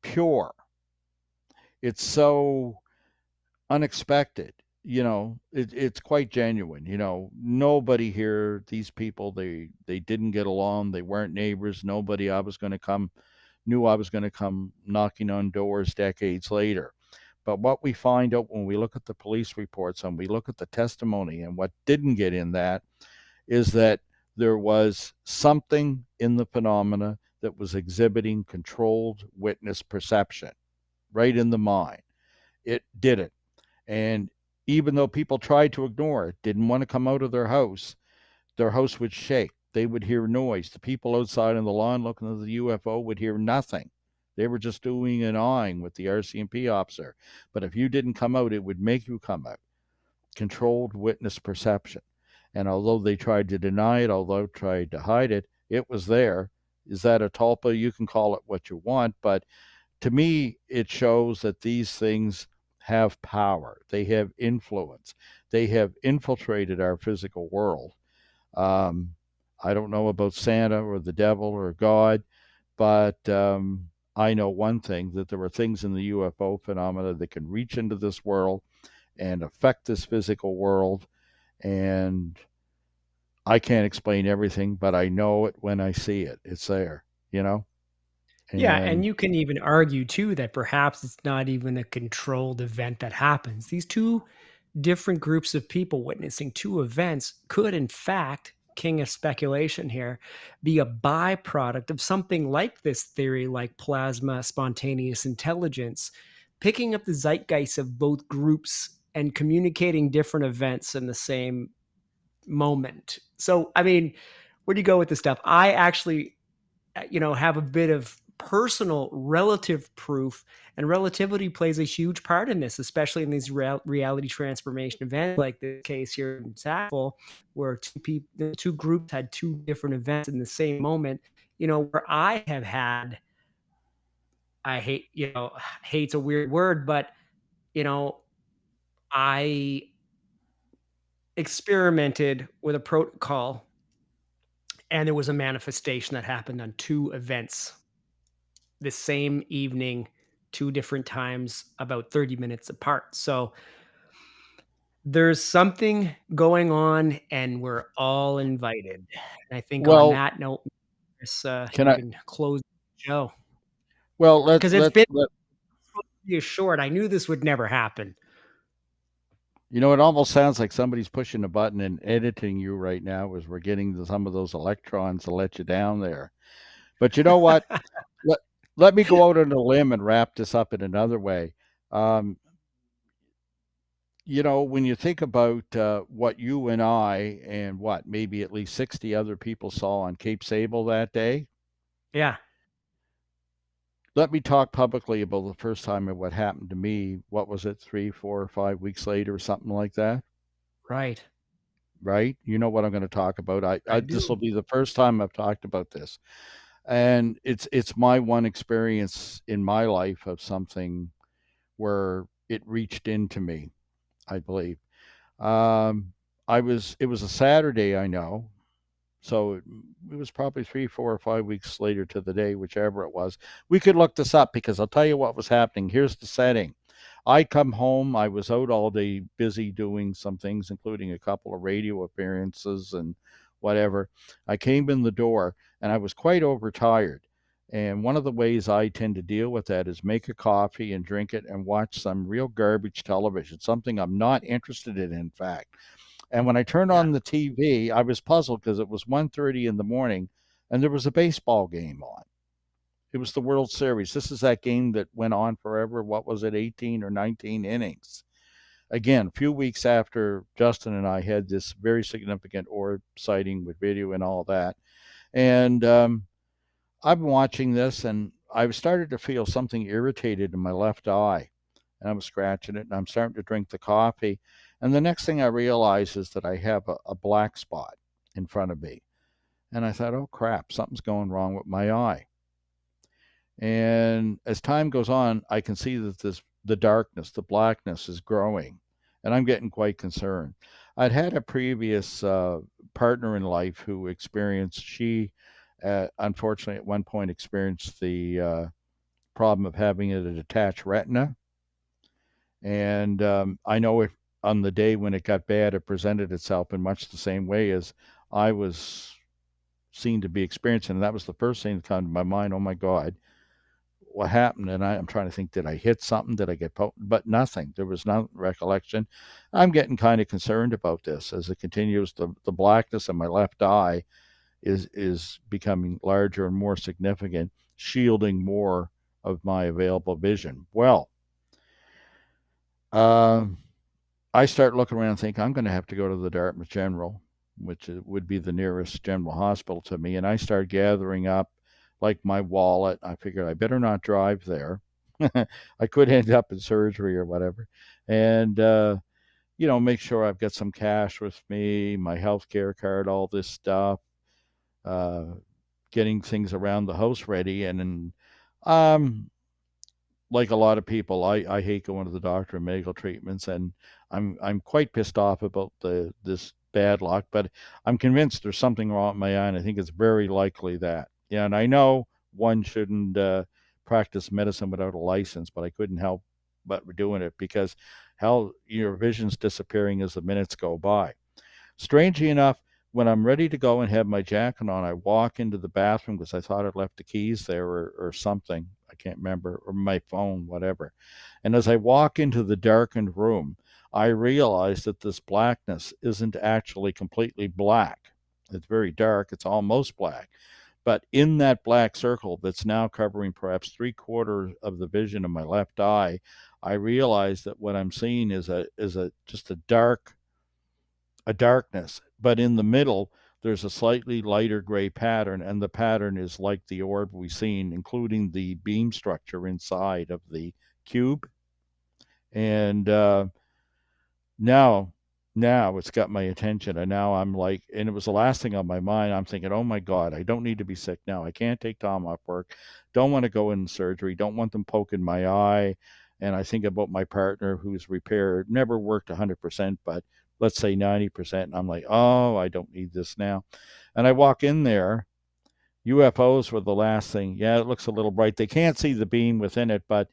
pure. It's so unexpected. It's quite genuine. Nobody here, these people, they didn't get along. They weren't neighbors. Nobody I was going to come knew I was going to come knocking on doors decades later. But what we find out when we look at the police reports and we look at the testimony, and what didn't get in that, is that there was something in the phenomena that was exhibiting controlled witness perception right in the mind. It did it. And even though people tried to ignore it, didn't want to come out of their house would shake. They would hear noise. The people outside on the lawn looking at the UFO would hear nothing. They were just doing an eyeing with the RCMP officer. But if you didn't come out, it would make you come out. Controlled witness perception. And although they tried to deny it, although tried to hide it, it was there. Is that a tulpa? You can call it what you want, but to me, it shows that these things have power. They have influence. They have infiltrated our physical world. Um, I don't know about Santa or the devil or God, but I know one thing, that there are things in the UFO phenomena that can reach into this world and affect this physical world. And I can't explain everything, but I know it when I see it. It's there, you know? Yeah, and And you can even argue too that perhaps it's not even a controlled event that happens. These two different groups of people witnessing two events could, in fact, king of speculation here, be a byproduct of something like this theory, like plasma spontaneous intelligence, picking up the zeitgeist of both groups and communicating different events in the same moment. So, I mean, where do you go with this stuff? I actually have a bit of personal relative proof, and relativity plays a huge part in this, especially in these reality transformation events like the case here in Sackville, where the two groups had two different events in the same moment. Where I have had, I hate, hate's a weird word, but you know, I experimented with a protocol, and there was a manifestation that happened on two events the same evening, two different times, about 30 minutes apart. So there's something going on, and we're all invited. And I think on well, that note, Chris, can you I? can close the show Well, because it's been pretty short. I knew this would never happen. it almost sounds like somebody's pushing a button and editing you right now as we're getting some of those electrons to let you down there. But you know what? Let, let me go out on a limb and wrap this up in another way. Um, when you think about what you and I and what maybe at least 60 other people saw on Cape Sable that day, Yeah, let me talk publicly about the first time of what happened to me. What was it, 3, 4, or 5 weeks later, or something like that? right. Right? You know what I'm going to talk about. I This do. will be the first time I've talked about this, and it's my one experience in my life of something where it reached into me. I believe. Um, It was a Saturday, I know. So it was probably 3, 4, or 5 weeks later to the day, whichever it was. We could look this up because I'll tell you what was happening. Here's the setting. I come home. I was out all day busy doing some things, including a couple of radio appearances and whatever. I came in the door and I was quite overtired. And one of the ways I tend to deal with that is make a coffee and drink it and watch some real garbage television, something I'm not interested in fact. And when I turned Yeah, on the TV, I was puzzled because it was 1:30 in the morning and there was a baseball game on. It was the World Series. This is that game that went on forever. What was it, 18 or 19 innings? Again, a few weeks after Justin and I had this very significant orb sighting with video and all that. And I've been watching this and I've started to feel something irritated in my left eye. And I'm scratching it and I'm starting to drink the coffee. And the next thing I realize is that I have a black spot in front of me. And I thought, oh crap, something's going wrong with my eye. And as time goes on, I can see that the darkness, the blackness is growing. And I'm getting quite concerned. I'd had a previous partner in life who unfortunately, at one point experienced the problem of having a detached retina. And I know it on the day when it got bad, it presented itself in much the same way as I was seen to be experiencing. And that was the first thing that came to my mind. Oh my God, what happened? And I'm trying to think, did I hit something? Did I get poked? But nothing. There was no recollection. I'm getting kind of concerned about this as it continues. The blackness in my left eye is becoming larger and more significant, shielding more of my available vision. Well, um, I start looking around and think I'm going to have to go to the Dartmouth General, which would be the nearest general hospital to me. And I start gathering up like my wallet. I figured I better not drive there. I could end up in surgery or whatever. And, make sure I've got some cash with me, my health care card, all this stuff, uh, getting things around the house ready. And um, like a lot of people, I hate going to the doctor and medical treatments, and I'm quite pissed off about this bad luck. But I'm convinced there's something wrong with my eye, and I think it's very likely that. Yeah, and I know one shouldn't practice medicine without a license, but I couldn't help but doing it because hell, your vision's disappearing as the minutes go by. Strangely enough, when I'm ready to go and have my jacket on, I walk into the bathroom because I thought I'd left the keys there or something. I can't remember, or my phone, whatever. And as I walk into the darkened room, I realize that this blackness isn't actually completely black. It's very dark, it's almost black. But in that black circle that's now covering perhaps 3/4 of the vision of my left eye, I realize that what I'm seeing is a just a darkness, but in the middle there's a slightly lighter gray pattern, and the pattern is like the orb we've seen, including the beam structure inside of the cube. And now it's got my attention, and now I'm like, and it was the last thing on my mind. I'm thinking, oh my god, I don't need to be sick now. I can't take Tom off work, don't want to go in surgery, don't want them poking my eye. And I think about my partner who's repaired, never worked 100%, but let's say 90%. And I'm like, oh, I don't need this now. And I walk in there. UFOs were the last thing. Yeah, it looks a little bright. They can't see the beam within it, but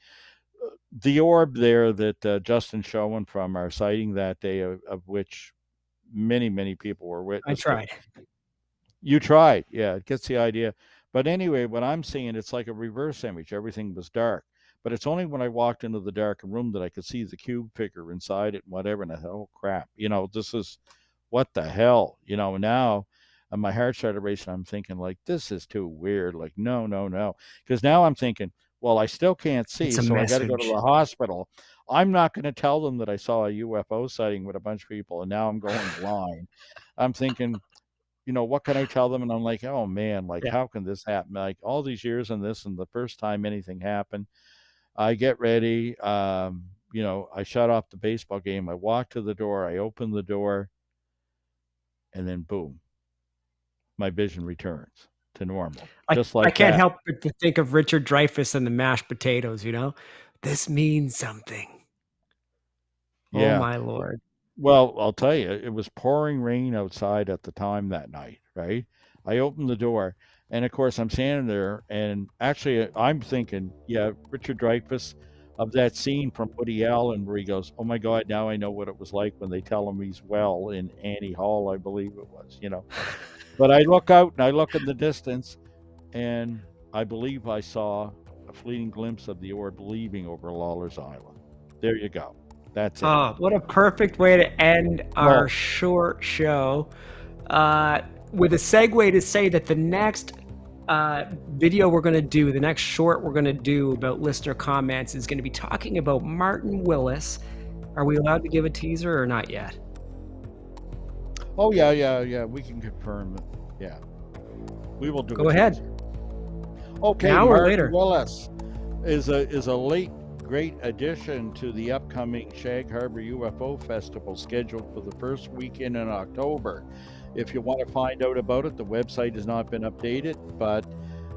the orb there that Justin showing from our sighting that day, of which many people were I witness to. tried. You tried, yeah, it gets the idea. But anyway, what I'm seeing, it's like a reverse image. Everything was dark. But it's only when I walked into the darkened room that I could see the cube figure inside it and whatever. And I thought, oh crap, this is what the hell, now. And my heart started racing. I'm thinking, like, this is too weird. Like, no, no, no. Because now I'm thinking, well, I still can't see, It's a so I got to go to message. the hospital. I'm not going to tell them that I saw a UFO sighting with a bunch of people, and now I'm going blind. I'm thinking, what can I tell them? And I'm like, oh man, like, Yeah. how can this happen? Like, all these years in this, and the first time anything happened, I get ready. I shut off the baseball game. I walk to the door. I open the door, and then boom, my vision returns to normal, just I like can't that. help but to think of Richard Dreyfuss and the mashed potatoes, This means something. Oh Yeah. my lord. Well, I'll tell you, it was pouring rain outside at the time that night, right? I opened the door, and of course, I'm standing there, and actually, I'm thinking, yeah, Richard Dreyfuss of that scene from Woody Allen where he goes, "Oh my God, now I know what it was like when they tell him he's well," in Annie Hall, I believe it was. But I look out and I look in the distance, and I believe I saw a fleeting glimpse of the orb leaving over Lawler's Island. There you go. That's it. Oh, what a perfect way to end our Well, short show. With a segue to say that the next video we're going to do, the next short we're going to do about listener comments is going to be talking about Martin Willis. Are we allowed to give a teaser or not yet? oh yeah. We can confirm it. Yeah, we will do a Go ahead. teaser. Okay, Now or Martin later? Willis is a late great addition to the upcoming Shag Harbour UFO Festival scheduled for the first weekend in October. If you want to find out about it, the website has not been updated, but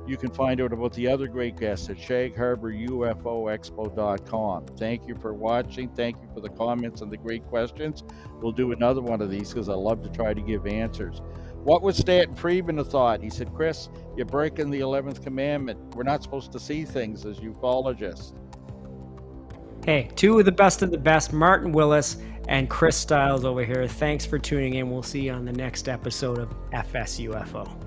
you can find out about the other great guests at shagharbourUFOXPO.com. Thank you for watching. Thank you for the comments and the great questions. We'll do another one of these because I love to try to give answers. What would Stanton Friedman have thought? He said, Chris, you're breaking the 11th commandment. We're not supposed to see things as ufologists. Hey, two of the best, Martin Willis and Chris Stiles over here. Thanks for tuning in. We'll see you on the next episode of FSUFO.